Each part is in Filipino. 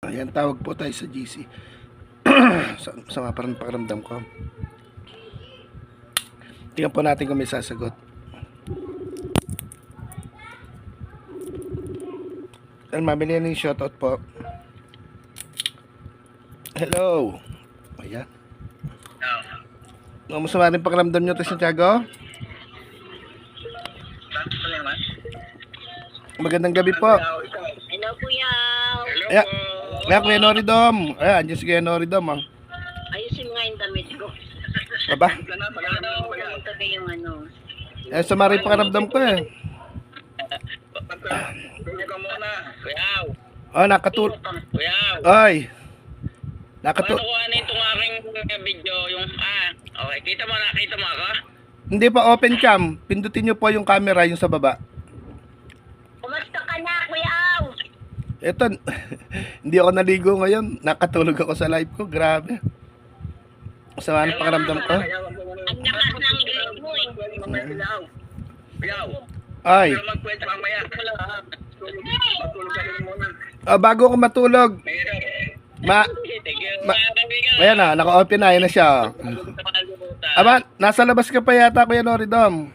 Ayan, tawag po tayo sa GC. Sama parang pakiramdam ko. Tingnan po natin kung may sasagot. Ayan, mabili na yung shoutout po. Hello. Ayan. Masama rin pakiramdam nyo to, Santiago? Magandang gabi po. Hello, Kuya. Ayan, ayan Kuya Noridom. Ayan, andyan si Kuya Noridom. Oh. Ayusin nga yung damit ko. Aba? Pumunta kayong ano. Ayan, sama rin pakiramdam ko eh. Tulog ka muna. Kuyaw. Oh, nakatulog. Kuyaw. Ay. Paano Nakatulog. ko ano itong aking video? Yung, okay. Kita mo ako? Hindi pa open cam. Pindutin nyo po yung camera, yung sa baba. Kumusta ka na, Kuya? Eto, hindi ako naligo ngayon. Nakatulog ako sa live ko. Grabe. Sama ng pakiramdam ko. Ang lakas ng ilig mo eh. Kuyaw. Ay. Pero magkwento mamaya. Matulog ka rin muna. Bago ako matulog. Ayan na, naka-open na. Ayan na siya. Aba, nasa labas ka pa yata, Kuya Noridom.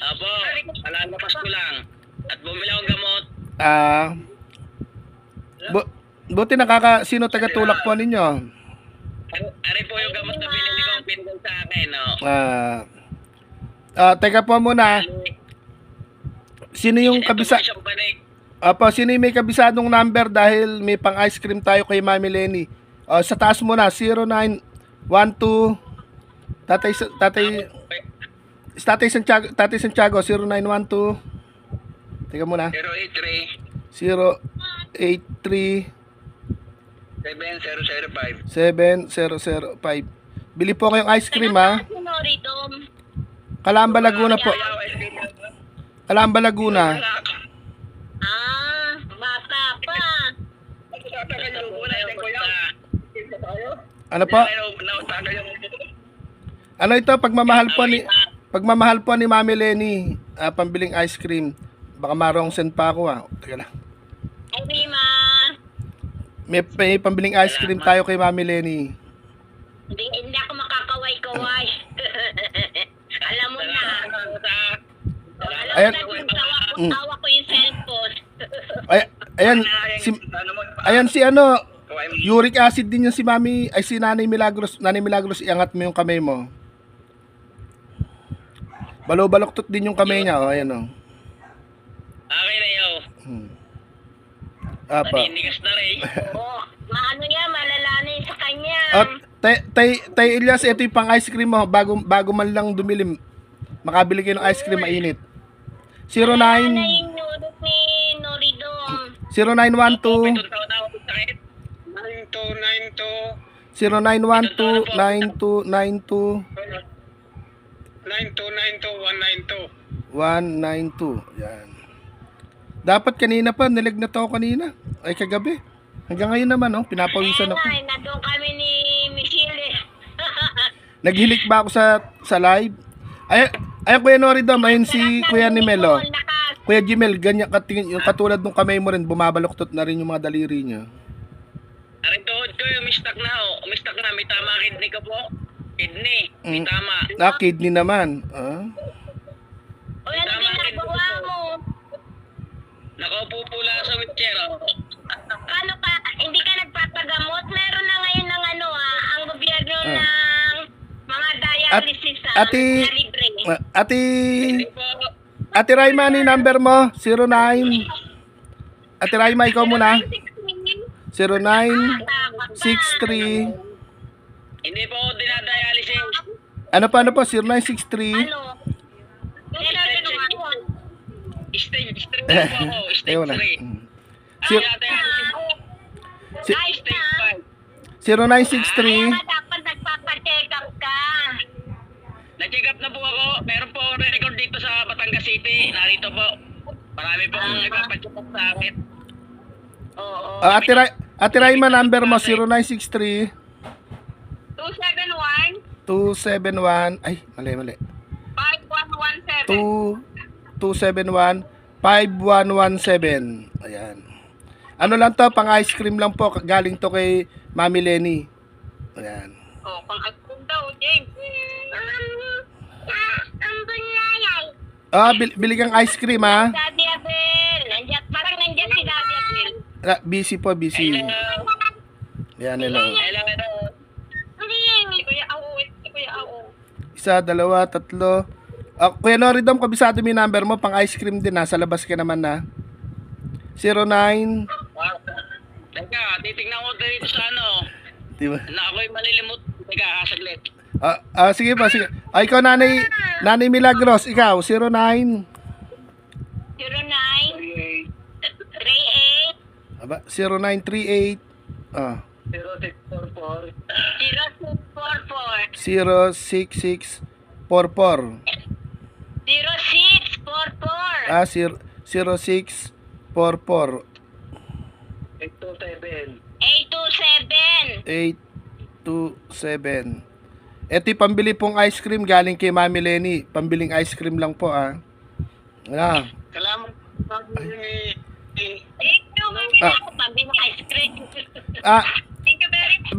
Apo, palalapas ko lang. At bumili akong gamot. Buti sino taga-tulak po ninyo? Ari po yung gamot na binili ko pinagay sa akin, no? Teka po muna. Sino yung kabisa... sino yung may kabisadong number dahil may pang ice cream tayo kay Mami Lenny. Sa taas muna, 0912 Tatay Santiago 0912. Teka muna. 083 083 7005. 7005. Bili po kayong ice cream ha. Calamba Laguna po. Calamba Laguna. Bata pa. Ano po? Ano ito pagmamahal po ni Mami Lenny, pambiling ice cream. Baka marong send pa ako ha. Teka lang. Ay, Rima. May pambiling ice cream tayo kay Mami Lenny. Hindi ako makakaway-kaway. Alam mo na. Ayan. Tawa ko yung cellphone. Ayan si ano, uric acid din yung si Mami, ay si Nanay Milagros. Nanay Milagros, iangat mo yung kamay mo. Balo-baloktot din yung kamay niya, ayan o. Okay na yun. Apa. Maninigas na rin. Maano yan, malalanin sa kanya. Tay Elias, ito yung pang ice cream mo, bago man lang dumilim. Makabili kayo ng ice cream mainit. 09 yung nurot ni Noridom. 0912 9292 0912 9292 192. 192. Yan. Dapat kanina pa, nilagnat ako kanina. Ay kagabi. Hanggang ngayon naman, pinapawisan ako. Nandun kami ni Michelle. Naghilik ba ako sa live? Ay Kuya Noridom, ayun si Kuya Nimelo. Kuya Jimel, ganyan katingin, yung katulad ng kamay mo rin, bumabaloktot na rin yung mga daliri niya. Aring tuhod ko yung mistak na may tama kidney ko po. Kidney, may tama. Kidney naman. O yan ang ginagawa mo. Nakaupo po lang sa wheelchair. Kano ka, hindi ka nagpapagamot? Meron na ngayon ng ang gobyerno ng mga dialysis na libre. Ate Raima, ano yung number mo? 09. Ate Raima, ikaw muna. 0963. Hindi po ako dinadialysis. Ano po? 0963. Stage 3 po ako. Stage 3. Sir- Stage 5. 0963. Dapat nagpapacheck up ka. Na-check up na po ako. Meron po ako record dito sa Batangas City. Narito po. Marami po akong ipapacheck up sa akin. Oo. Ate Raima, number mo 0963 271 271. Ay, mali. 5117. 271 5117. Ayan. Ano lang to, pang ice cream lang po. Galing to kay Mami Lenny. Ayan. Oh, pang-agpong daw, James. Ang bunyayay. Ah, bili kang ice cream, ha? Daddy Abel. Parang nandiyan si Daddy Abel. Busy po, busy. Hello. Ayan, hello. Hello, hello. Hindi. Si Kuya Ao, si Kuya Ao. Isa, dalawa, tatlo. Kuya Noridom, kabisado mo yung number mo. Pang ice cream din, nasa labas ka naman na. 09. Teka, titignan ko dito sa ano. Diba? Na ako'y malilimot. Teka, saglit. Sige pa, sige. Ikaw, Nanay Milagros, ikaw, 09. 09 38 Aba, 0938. 0644. 0644 06644. 0644 0644. 827. 827 827. Ito yung pambili pong ice cream galing kay Mami Lenny. Pambiling ice cream lang po, ah. Salamat. Thank you, mami. Ako pambi ng ice cream. Thank you very much.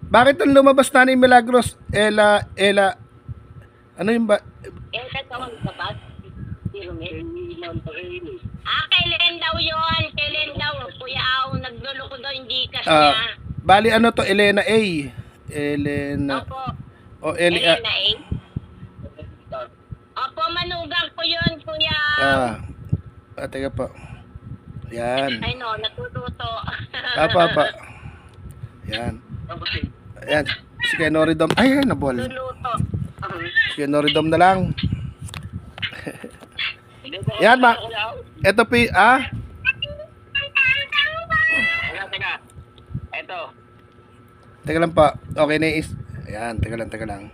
Bakit ang lumabas na ni Milagros? Ella, ano yung ba? Kailan daw yun? Kailan daw? Kuya Aw, nagluloko daw yung Gcash niya. Bali, ano to? Elena A. Elena. Opo. Elena. Elena A. Opo, manugang ko yun, kuya. Teka po. Yan. Ay no, natututo. Apa. Yan. Yan. Si Kuya Noridom. Ay, nabol. Luluto. Si Kuya Noridom na lang. Yan, Ito po, Teka. Eto. Teka lang po. Okay na Ayan, teka lang.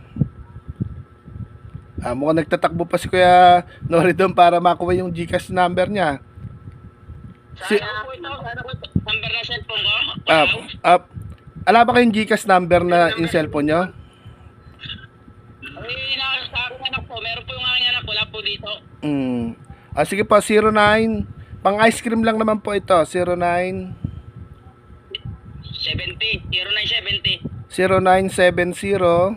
Mukhang nagtatakbo pa si Kuya Noridom para makuha yung GCash number niya. Sana po ito. Number na cellphone ko. Ala ba kayong GCash number na yung cellphone nyo? Ay, sa aking anak po. Meron po yung aking anak. Wala po dito. Sige po, 09. Pang ice cream lang naman po ito. 09. 70. 0970. 0970.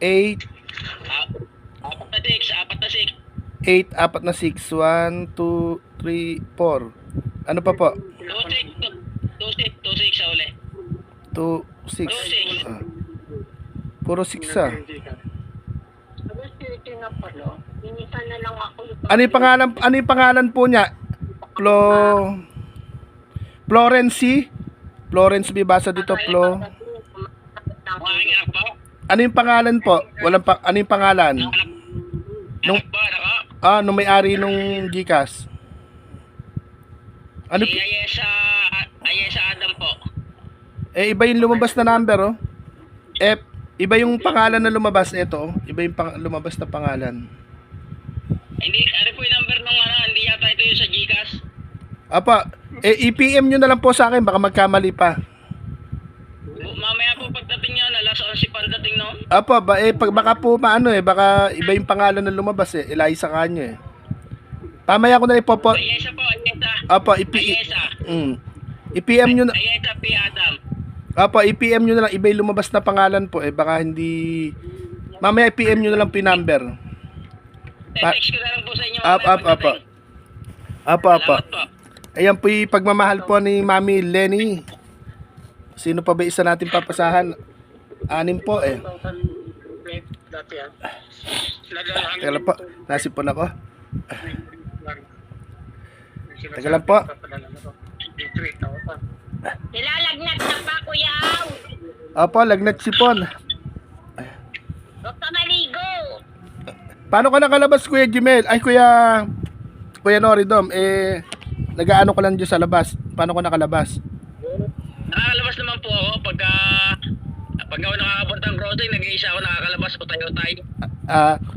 8. 8, 4 na 6. 1, 2, 3, 4. Ano pa po? 26 sa uli. 2, 6. Puro 6 ah. Initan na lang ako. Ano yung pangalan po niya? Florence? Florence basa dito, Flo. Mga anak po. Ano yung pangalan po? Ano yung pangalan? Anak po, anak ko. Nung may-ari nung GCash. Ano? Si Ayesa Adam po. Iba yung lumabas na number, oh. Iba yung pangalan na lumabas, ito, oh. Iba yung lumabas na pangalan. Hindi, ano po yung number nung hindi yata ito yung sa GCash. I-PM nyo na lang po sa akin, baka magkamali pa. Mamaya po pagdating nyo, alas 11 pa dating, no? Baka po baka iba yung pangalan na lumabas, Eliza kanyo, Pamaya ko na ipopo. Ayesa po, Ayesa. Ayesa. I-PM nyo na. Ayesa P. Adam. I-PM nyo na lang, iba yung lumabas na pangalan po, baka hindi. Mamaya i-PM nyo na lang po yung number. Text ko na lang po sa inyo. Salamat po. Ayan po yung pagmamahal po ni Mami Lenny. Sino pa ba isa natin papasahan? 6 po, Teka lang po, nasipon ako. Teka lang po. Nilalagnat na pa, kuya Aw. Lagnat sipon. Huwag ka maligo. Paano ka nakalabas, Kuya Jimel? Ay, Kuya Noridom, nag-aano ko lang dyan sa labas. Paano ko nakalabas? Nakakalabas naman po ako pagka ako nakakapunta ng grocery, nag-iisa ako nakakalabas o tayo-tay.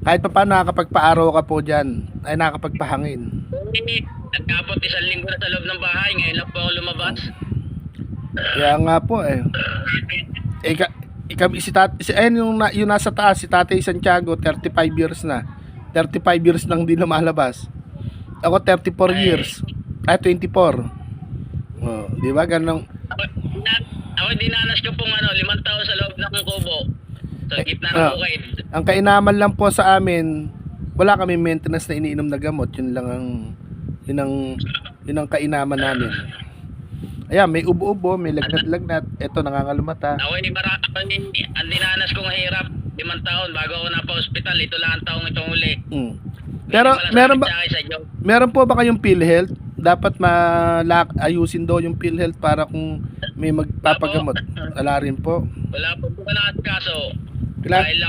Kahit pa paano nakakapagpa-araw ka po dyan, ay nakakapagpahangin. Nagkapot 1 linggo na sa loob ng bahay, ngayon lang po ako lumabas. Kaya nga po yung nasa taas, si Tatay Santiago, 35 years na. 35 years nang di lumalabas. Ako 34 years. 24. Oh, di ba ganun? Ako dinanas ko pong 5 taon sa loob ng kubo. Sa gitna ng bukid. Ang kainaman lang po sa amin, wala kami maintenance na iniinom na gamot. Yun lang ang yun ang kainaman namin. Ayan, may ubo-ubo, may lagnat-lagnat. Ito, nangangalumata. Ako ang dinanas kong hirap 5 taon bago ako napa-hospital. Ito lang ang taong itong uli. Pero meron ba Sa akin sa Diyos. meron po ba kayong PhilHealth? Dapat ayusin daw yung PhilHealth para kung may magpapagamot. Wala rin po. Wala po ko na kaso. Kailan- Dahil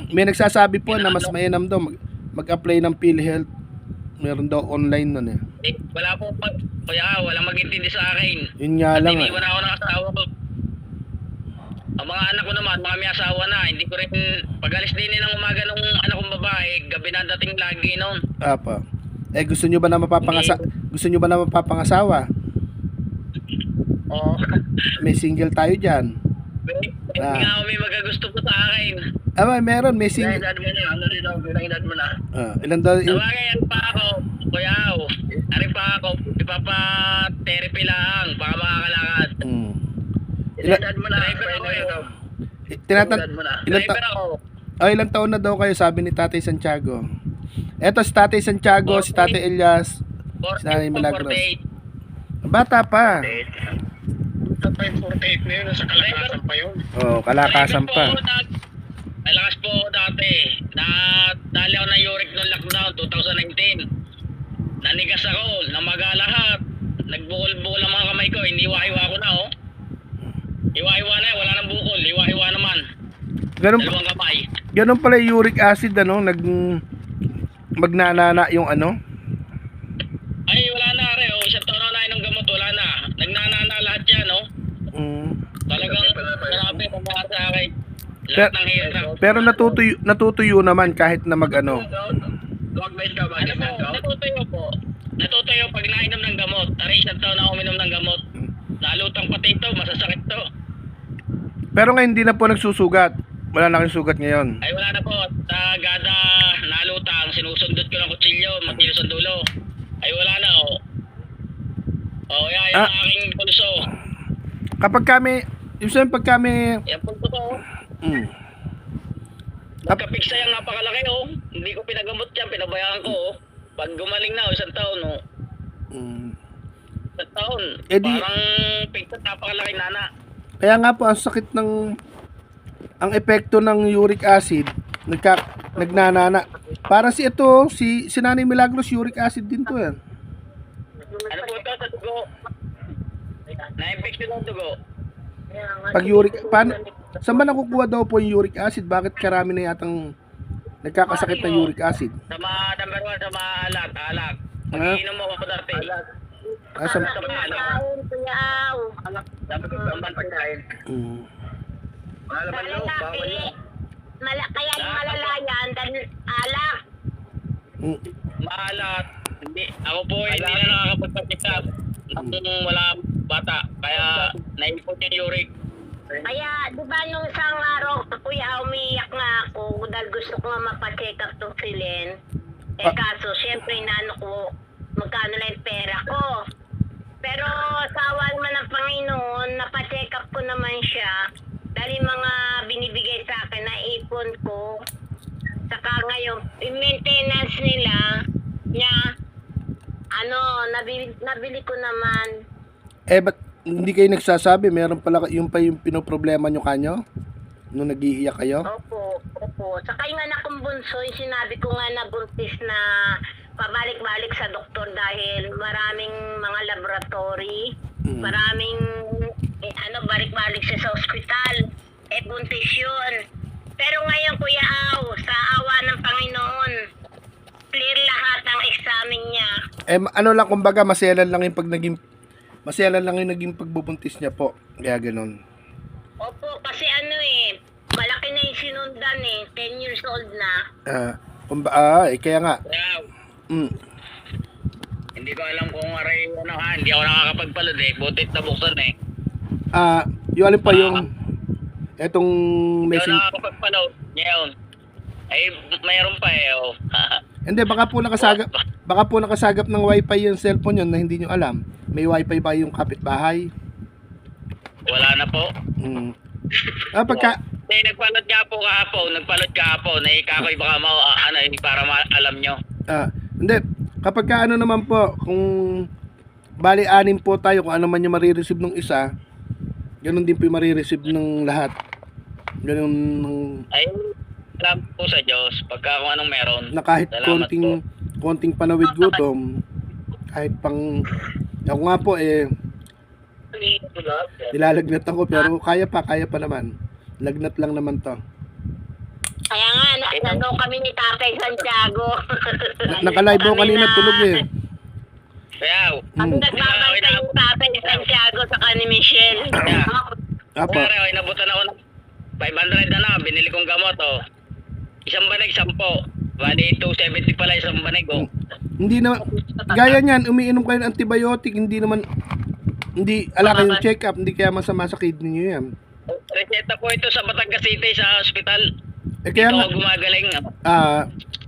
May nagsasabi po na mas mainam daw mag-apply ng PhilHealth. Meron daw online nun eh. wala po kaya walang mag-intindi sa akin. Yun nga lang eh. Iniwan ako ng asawa ko. Ang mga anak ko naman, mga may asawa na, hindi ko rin, pag-alis din ng umaga nung anak kong babae, gabi na dating lagi noon. Apa. Gusto nyo ba na mapapangasawa? Oo. May single tayo diyan. Hindi nga ako may magagusto po sa akin. Meron, may Ilang single. edad mo na, ilang edad mo na. Ilan daw Sabagay, ano pa ako, kuya ako, ano pa ako, ipapa-therapy lang, para makakalakad. Ilang edad mo na, driver ako driver ako. Ilang taon na daw kayo, sabi ni Tatay Santiago. Eto si Tatay Santiago, si Tatay Elias, si Nanay Milagros. 48. Bata pa. 48 na yun, sa kalakasan pa yun. Kalakasan pa. Malakas po ako dati. Dali ako ng uric noong lockdown, 2019. Nanigas ako, namaga lahat. Nagbukol-bukol ang mga kamay ko, iniwa-iwa ko na Iwa-iwa na, wala nang bukol, iwa-iwa naman. Dalawang kamay. Ganun pala yung uric acid, magnanana yung Ay, wala na rin, isang taon na ng gamot, wala na. Nagnanana lahat yan, Talagang marami ang mga sa akin. Lahat ng hirap. Pero natutuyo naman kahit na Natutuyo po. Natutuyo pag nainom ng gamot. Tari isang taon na ako uminom ng gamot. Nalutang pati ito, masasakit to. Pero ngayon hindi na po nagsusugat. Wala na kayong sugat ngayon. Ay wala na po. Gada nalutang, sinusundot ko ng kutsilyo, matilos ang dulo. Ay wala na yan ang aking pulso. Kapag kami, Yan pulso ko. Nagkapiksa yung napakalaki Hindi ko pinagamot yan, pinabayaan ko Pag gumaling na isang taon Isang taon. Parang pikta napakalaki nana. Kaya nga po ang sakit ang epekto ng uric acid, nagnanana. Para si Nanay Milagros, uric acid din to yan. Ano po ito sa dugo? Na-infection ng dugo. Pag saan ba nakukuha daw po yung uric acid? Bakit karami na yatang nagkakasakit ng uric acid? Number 1 sa alak. Mag-iinom mo ako dati. Sa Dapat ko ang pagkain. Kaya malalayan dahil alak. Maalat. Hindi. Ako po hindi na nakakapagpapikap. Wala bata. Kaya naipot yung uric. Kaya, di ba nung isang araw, kuya, umiyak nga ako dahil gusto ko nga mapacheck up tong si Len. Kaso, syempre, inano ko, magkano lang yung pera ko. Pero, sa awa naman ng Panginoon, napacheck up ko naman siya dahil yung mga binibigay sa akin na ipon ko. Saka ngayon, yung maintenance niya, nabili ko naman. ba't hindi kayo nagsasabi? Meron pala yung pinoproblema nyo kanyo? Nung nag-iiyak kayo? Opo. Saka yung anak kong bunso, yung sinabi ko nga na buntis na pabalik-balik sa doktor dahil maraming mga laboratory, maraming balik-balik siya sa ospital. Buntis yun. Pero ngayon, Kuya Aw, sa awa ng Panginoon, clear lahat ang examen niya. Kumbaga, maselan lang yung naging pagbubuntis niya po. Kaya ganun. Opo, kasi malaki na yung sinundan 10 years old na. Kaya nga. Hindi ko alam kung hindi ako nakakapagpalod butit na buksan Yung alin pa yung etong Hindi message. ako nakakapagpalod ngayon. Ay, mayroon pa Hindi, baka po baka po nakasagap ng wifi yung cellphone yun na hindi nyo alam. May wifi ba yung kapitbahay? Wala na po. Mm. Pagka, Nagpalot nga po kahapon. Kakoy baka para alam nyo. hindi, kapag ka ano naman po, kung bali 6 po tayo, kung ano man yung marireceive ng isa, ganun din po yung marireceive ng lahat. Ganun Ay, alam po sa Diyos. Pagka kung anong meron. na kahit Salamat konting panawid gutom, kahit pang, ako nga po nilalagnat ako, pero kaya pa naman. Lagnat lang naman to. Kaya nga, nandun kami ni Tatay Santiago. Nakalive ako kanina, tulog eh. Kaya, Kami nagbabantay yung Tatay Santiago sa ni Michelle. Apo. Kaya, inabutan ako ng 500 binili kong gamot, oh. Isang banig, 10. Bali, 270 pala isang banig, oh. Hindi naman, gaya niyan, umiinom kayo ng antibiotic, hindi ala kayong check up, hindi kaya masama sa kidney niyo yan. Reseta po ito sa Batangas City sa ospital. Kaya Dito nga, ako gumagaling.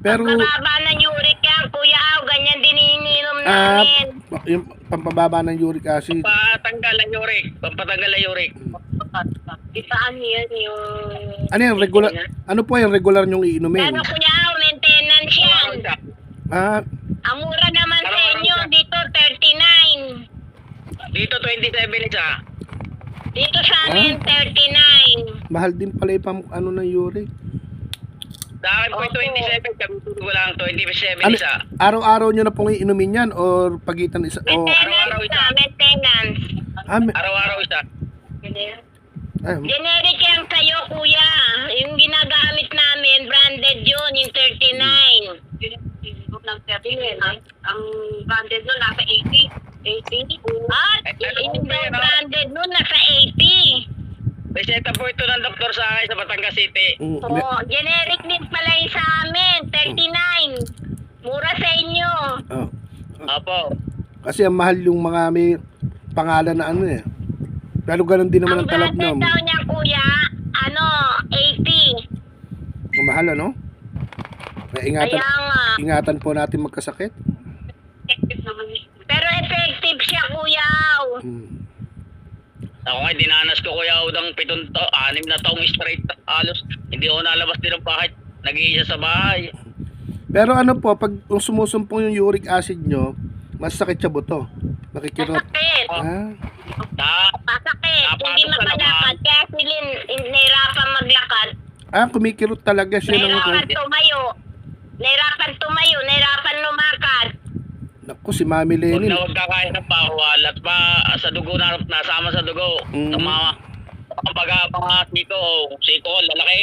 pero, Pababa ng uric yan, Kuya Aw. Ganyan din iniinom namin. yung pampababa ng uric acid, Pampatanggal ang uric. Saan yan yung... ano yan, regular, ano po yung regular nyong iinumin? Pero Kuya Aw, maintenance yan. Ang mura naman sa inyo, dito 39. Dito 27 isa. Dito sa amin, 39. Mahal din pala yung ano ng uric. Sa akin po 27, gamitin ko lang 27 Ano, isa. araw-araw nyo na pong iinumin yan or pagitan isa o Maintenance na, maintenance. Araw-araw isa. Generic yan kayo, Kuya. Yung ginagamit namin, branded yun, yung 39. Ang branded nun, nasa 80. 80? At yung branded nun, nasa 80. Reseta po ito ng doktor sa akin sa Batangas City. Oh, generic din pala yung sa amin, 39. Mura sa inyo. Opo. Kasi ang mahal yung mga may pangalan na ano eh. Pero ganun din naman ang talab branded no. daw niya, Kuya, 80. Ang mahal ano? Kaya nga. Ingatan po natin magkasakit. Pero effective siya, Kuya. Ako nga, dinanas ko kuya udang 6 na taong straight halos. Hindi ako nalabas din ng bahay. Nag-iisa sa bahay. Pero ano po, pag sumusumpong yung uric acid nyo, mas sakit sa buto. Nakikirot. Masakit. Masakit. Hindi makalakad. Kaya silin, nahirapan maglakad. Kumikirot talaga siya ng Nahirapan tumayo. Nahirapan lumakad. Naku, si Mami Huwag Lenny. na huwag kakain ng bawal at sa dugo na nasama sa dugo. Sa mga siko, lalaki.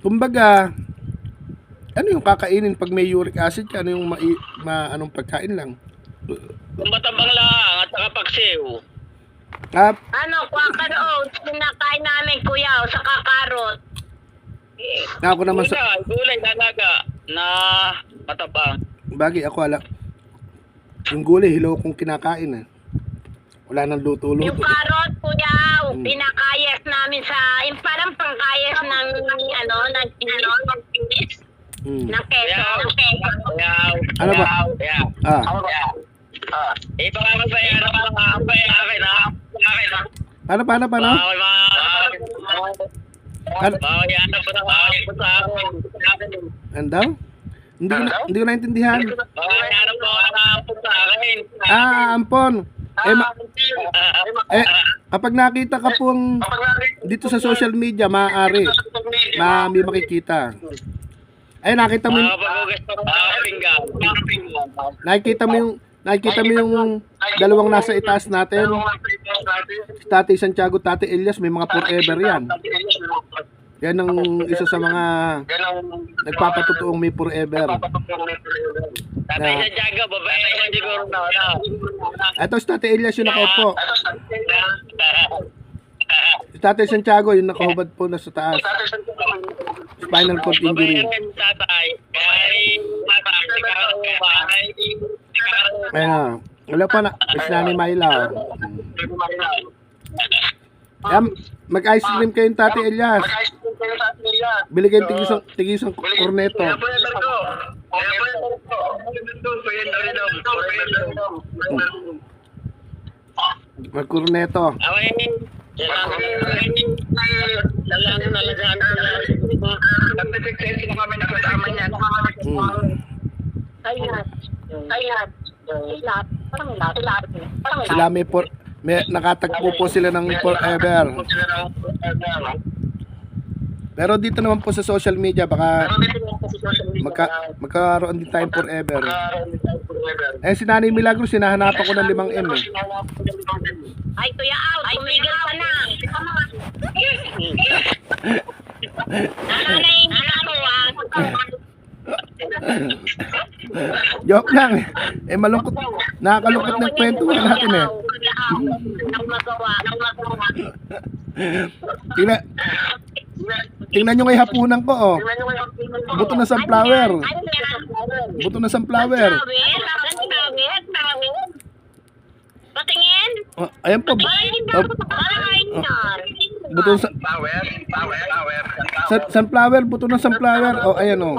Kumbaga, ano yung kakainin pag may uric acid? Ano yung anong pagkain lang? Kumbatabang lang at saka paksiw. Quaker oats, pinakain namin, Kuya, sa kakarot. Ako naman Gulay, dalaga na matabang. bagay ako yung gulay, hilaw kong kinakain eh. Wala nang Yung luto-luto. karot, Kuya, pinakayas namin sa, yung parang pangkayas ng, ng kinis. Ng keso. Ano ba? Baka magbayaan ako ng akin ha. Paano? Hanap po ng akin sa akin. Ano daw? Hindi ko naintindihan. Hanap po sa akin. Ampon. Kapag nakita ka pong dito sa social media, maaari. May makikita. Ay, nakita mo yung dalawang nasa itaas natin. Tatay Santiago, Tatay Elias, may mga forever yan. Yan ang isa sa mga nagpapatotoong may forever. Tatay Santiago, babae na siguro na. Ito si Tatay Elias yung nakaupo. Si Tatay Santiago yung nakahubad po na sa taas. Spinal cord injury. Ayan. Wala pa na. Is Nani Myla. Mag-ice cream kayong Tatay Elias. Bili kayong tigisang corneto. Magkurneto. Okay. Talagang nalagaan ko yan. Nagpe-success na kami nakasama niyan. Sila may nakatagpo po sila ng forever. Pero dito naman po sa social media baka magkaroon din tayong forever. Eh si Nanay Milagros, sinahanapan ko ng 5M eh. Ay, Kuya Au, tumigil ka na. Nananayin ako, Joke lang eh. Eh malungkot, nakakalungkot ng kwento natin eh. Nang magawa. Tingnan nyo kay hapunan ko oh. Buto na sunflower. Buto na sunflower. Patingin? Oh, ayan po. Buto sa sunflower, buto ng sunflower. Oh, ayan oh.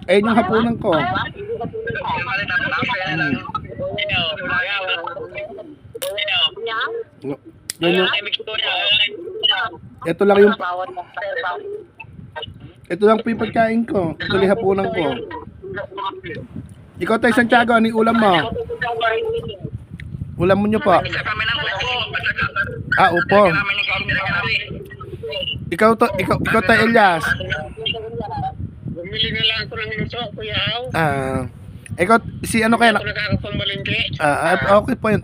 Ayan yung hapunan ko. Yan yung, ito lang yung po yung pagkain ko. Ito lang yung hapunan ko. Ikaw tayo Santiago, ano yung ulam mo? Ulam mo nyo po. Ah, upo. Ikaw tayo Elias. Bumili na lang ako ng luto, Kuya Au. Ikaw, si ano kaya? Ako nakakapangmalingki. Okay po yun.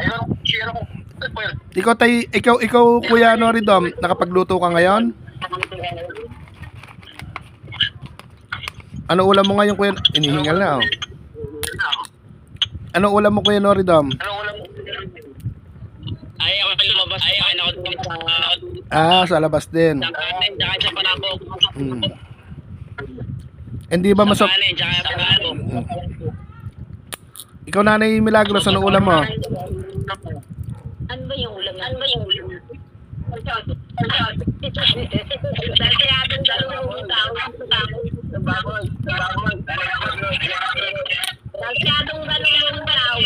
Ikaw Kuya Noridom, nakapagluto ka ngayon? Ano ulam mo ngayon Kuya? Inihingal na oh. Ano ulam mo Kuya Noridom? Ay, ako lumabas. Ay, ako Sa labas din. Tsaka sa panako. Hindi ba masok? Tsaka sa panako. Ikaw Nanay Milagros, ano ulam mo? Ano ba yung ulam? Dahil sinabing dalawang tao. Masyadong dalawang tao.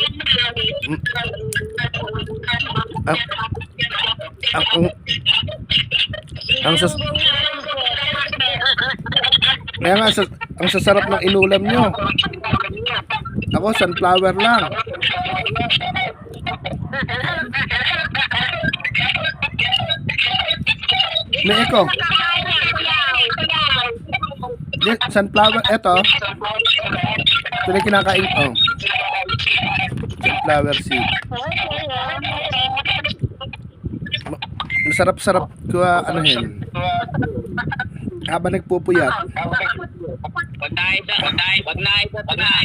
Kaya nga, ang sasarap ng inulam nyo. Ako, sunflower lang. May eko. Sunflower, eto. Ito na kinakain ko. Sunflower seed. Masarap-sarap ko anuhin. Habang nagpupuyat. Pag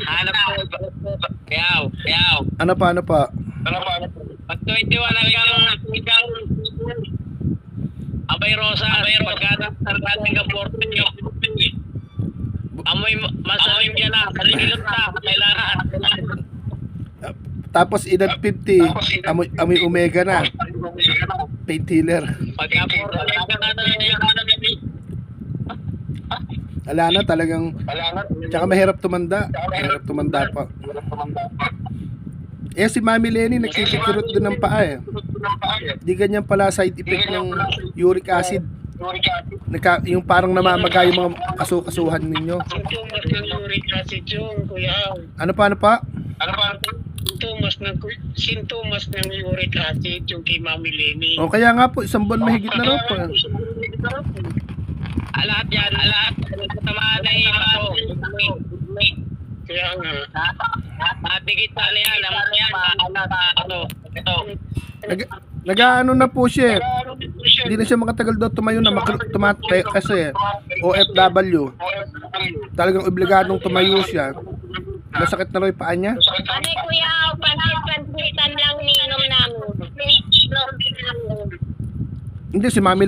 hanap ko. Kaya. Ano pa? Pag 21 hanggang Abay Rosa, pagkatating ka 14 yung amoy masalim yan na, kaligilot na, kailangan. Tapos edad 50, amoy omega na. Painkiller. Pagka 14, Ala na talagang, tsaka mahirap tumanda. Mahirap tumanda pa. Eh si Mami Lenny nagsisikirot din ng paa eh. Di ganyan pala side effect ng uric acid. Yung parang namamaga yung mga kasuhan ninyo. sintomas ng uric acid yung Kuya Au. Ano pa? Sintomas ng uric acid yung kay Mami Lenny. O kaya nga po, isang buwan mahigit na raw po. Lahat yan, lahat. Tamaan na yung kaya nga. Matigit pa na yan. Nag-ano na po siya. Hindi na siya makatagal daw tumayo na kasi OFW. Talagang obligadong tumayo siya. Masakit na raw yung paa niya. Ano Kuya Au, pansit-pansitan lang ninom namin. Hindi, si Mami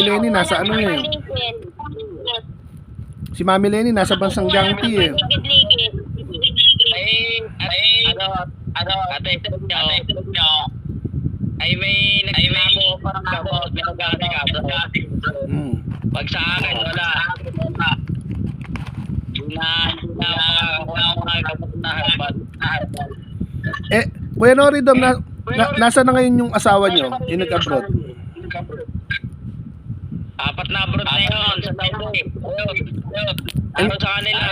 Lenny nasa ano eh. Si Mami Lenny nasa bansang Jiangti eh. Ay may nagsinabo parang gamot, may naggamit ka. Pag sa akin, wala. Na mga gamot na herbal. Kuya Noridom, nasa na ngayon yung asawa nyo? Yung nag-abroad? 4 na abroad na yun sa Saudi. Ano sa kanila?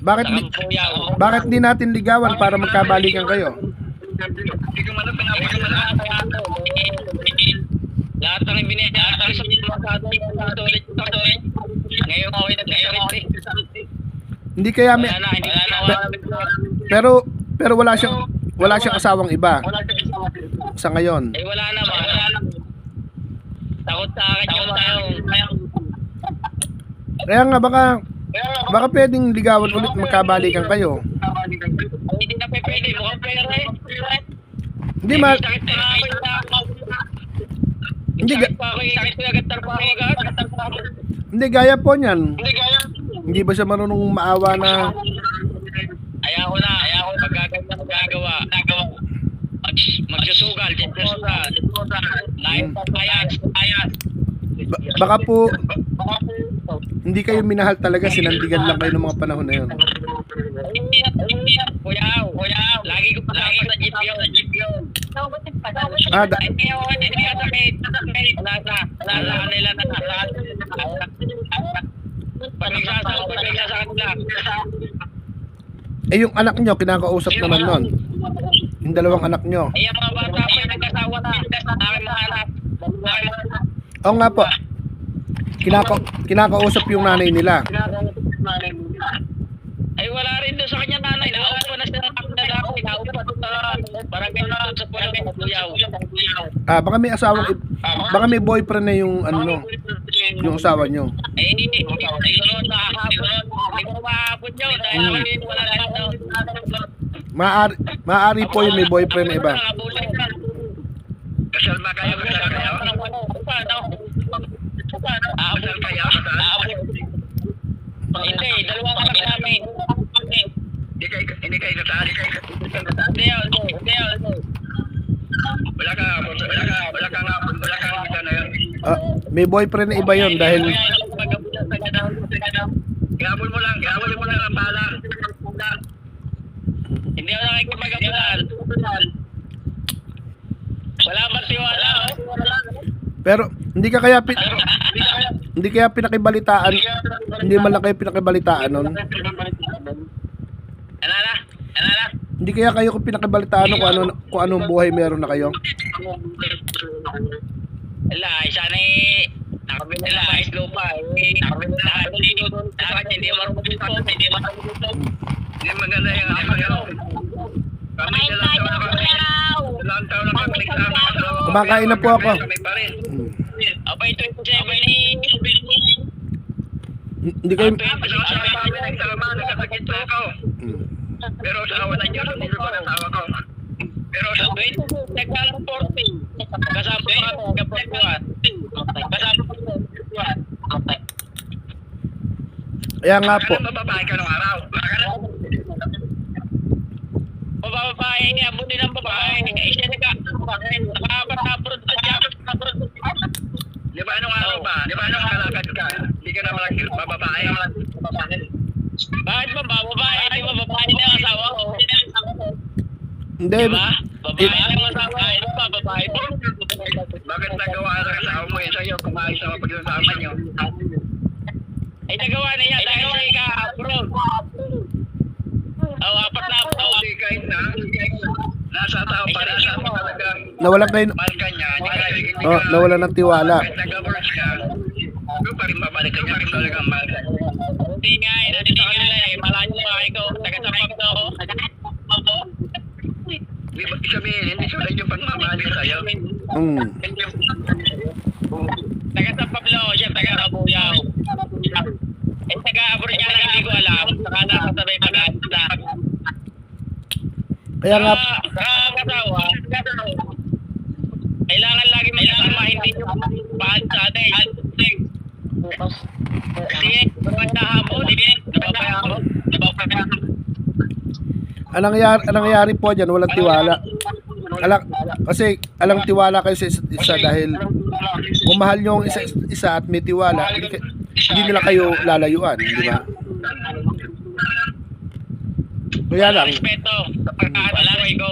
Bakit Sa di, Kampuyaw. bakit di natin ligawan para magkabalikan kayo? Lahat ng ibinigay sa masado ulit. Ngayon ako yung nagkakarit. Hindi kaya may... Wala na. Pero wala siyang asawang iba sa ngayon. Eh wala naman. Takot sa akin yung Kaya nga baka pwedeng ligawan ulit magkabalikan kayo. hindi na pwede. Mukhang pera eh. Hindi ma... Sakit na ako Hindi Sakit pa ako sakit ko agad trabaho agad. Hindi gaya po niyan. Hindi ba siya marunong maawa na... Ayaw na. Pagkaganyan mo gagawa. Magsusugal. Ayas. Baka po hindi kayo minahal talaga, sinandigan lang kayo ng mga panahon na yun. Kuya. Lagi ko kasama sa jeep yun. Hindi ka sakit. Nasa kanila na. Pag nagsasawa pa nila sa kanila. Yung anak nyo, kinakausap naman nun. Yung dalawang anak nyo. Yung mga bata pa yung nagkasawa na. Aking mga anak. Oo nga po. Kinakausap yung nanay nila. Ay wala rin doon sa kanya nanay. Naupo na siya ng lalaki. Naupo doon sa barangay na sa puno ng Kuyaw. Baka may boyfriend na yung yung asawa nyo. Eh, sunod na hapon. Hindi ko mahapon yun. Dahil wala na ito. Maaari po yung may boyfriend na iba. Kasal ba kayo? Kasal kayo? Hindi, dalawang anak namin. Hindi kayo kasal? Hindi yun. Wala ka nga yun. May boyfriend na iba yon dahil Gabol mo lang ang pala. Hindi ako nakikipag-abulan. Wala bang tiwala? pero hindi kaya pinakibalitaan. Hindi man lang kayo pinakibalitaan nun. Ano na? Hindi kaya kayo pinakibalitaan kung anong buhay meron na kayo. Wala, sana eh. Nakabili na mais lupa eh. Nakabili na sa kanya, hindi marunong dito. Hindi maganda yung kami ilang taon na kami nagsama. Kumakain na po ako. Abay, 27 eh. Hindi kayo... Nagkasakit po ako. Pero sa awa ng Diyos, hindi ko nasawa ko. Pero sa 20, nagkalang 40. Kasama ko ako, kaputuan. Kasama ko ako. Kaya nga po. Mababae ka nung araw. Mababae, abunin ang babae. Siya nakapatabroad sa siya. Di ba anong araw ba? Di ba anong kalakad ka? Hindi ka na malaki mababae. Bakit ba babae? Di ba babae na yung asawa ko? Hindi. Diba? Babae na yung asawa ko. Ano ba? Babae ba? Bakit nagawa ng asawa mo yun sa'yo kung maayos ako pag-usapan nyo? Ay, nagawa na yan. Dahil siya ka-abroad. Apat na ako. Kahit na. Nasa tao pa rin sa talaga. Nawalan kayo... Mahal ka niya. nawalan ng tiwala. Kahit nag-abroad ka. Doon pa rin babalik ka niya. Talagang mahal ka. Hindi nga eh. Nandito sa kanila eh. Malayo yung bahay ko. Taga-sapag na ako. Di ba sabihin, hindi sila yung pagmamahal ko sa'yo. Taga-sapag na ako. Siya taga-Kabuyaw. Eh, taga-abroad niya lang hindi ko alam. Saka nakasabay mag-aasta. Kaya nga... Kasawa, kailangan lagi may kasama, hindi yung paan sa atin. Sige, maganda hapon. Sige, nababaya ako. Anong nangyari po dyan? Walang tiwala. Kasi alang tiwala kayo sa isa't isa dahil kung mahal nyo ang isa at may tiwala, hindi nila kayo lalayuan, di ba? Kuya lang. Respeto. Wala na ego.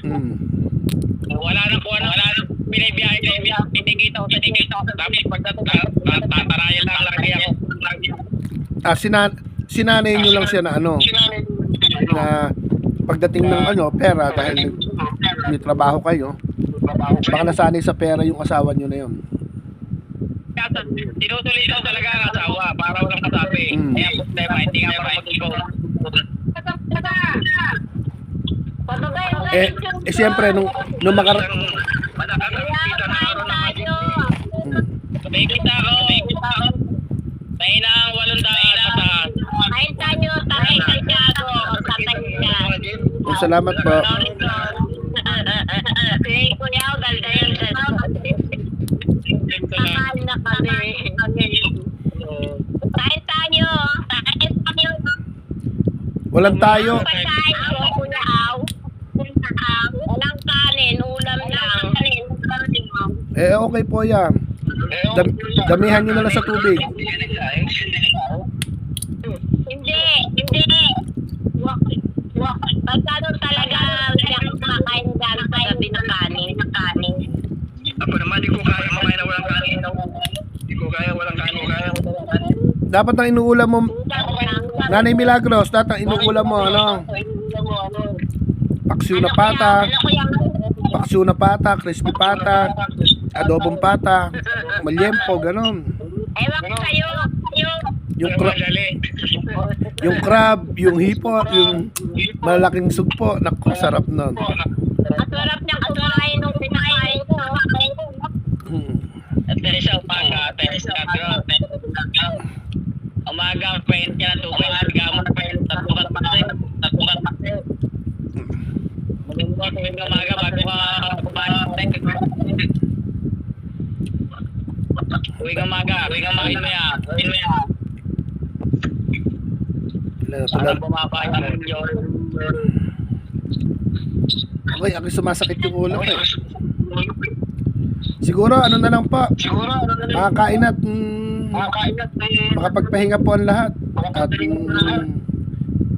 Mm. Wala na po, wala na binibiyahe, tinikita ko. Tapos tatarayan lang lagi ako. Ah, sinanay nyo lang siya na ano, na pagdating ng ano, pera dahil may trabaho kayo, baka nasanay sa pera yung asawa nyo na yun. Tinutuloy daw talaga ang asawa para walang kasabi. Kaya problema, hindi nga para mag-ikaw. Siyempre, nung May kita ako. May na 800 sa taas. Kain tayo, tayo sa Tiago. salamat po. Sige, kuya, daldayan sa Takal na kami. Kain tayo. Kain tayo. Walang tayo. Kain tayo, kuya Aw. Walang kanin, ulam lang. Okay po yan. Damihan nyo na lang sa tubig. Hindi. Pagkano talaga yung kumakain dyan sa gabi ng kanin. Ako naman, di ko kaya makain na walang kanin. Di ko kaya walang kanin. Dapat ang inuulam mo, Nanay Milagros, dapat ang inuulam mo, ano? Paksiw na pata, paksiw na pata, crispy pata, adobong pata, malyempo, ganon. Ewan ko sa'yo. Yung crab, yung hipo, yung malaking sugpo, naku, sarap nun. Masarap niyang kumain nung pinakain ko. Hmm. At sa umaga, umaga, paint ka ng tubig, gamot pa yun, tatukan pa sa'yo. Tuwing umaga, bago ka kumain, tuwing umaga, mo yan. Para bumaba yung Okay, ako sumasakit yung ulo ko eh. Siguro, ano na lang po, makakain at makapagpahinga po ang lahat. At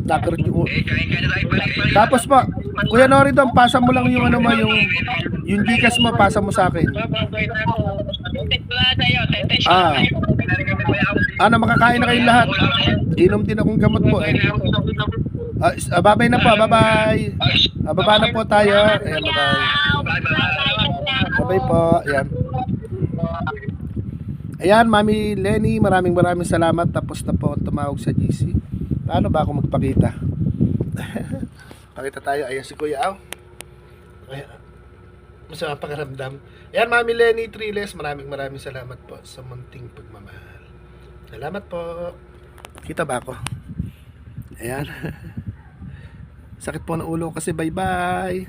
nakarot yung ulo. Tapos po, Kuya Nori doon, pasa mo lang yung ano mo, yung Gcash mo, pasa mo sa akin. Ano, makakain na kayong lahat. Inom din akong gamot po eh. Babay na po, babay. Baba na po tayo. Ayan, babay. Babay po. Ayan. Ayan, Mami Lenny, maraming salamat. Tapos na po tumawag sa GC. Paano ba ako magpakita? Pakita tayo. Ayan si Kuya Aw. Ayan. Masama pakiramdam. Ayan, Mami Lenny Triles, maraming salamat po sa munting pagmamahal. Salamat po. Kita ba ako? Ayan. Sakit po ng ulo kasi bye-bye.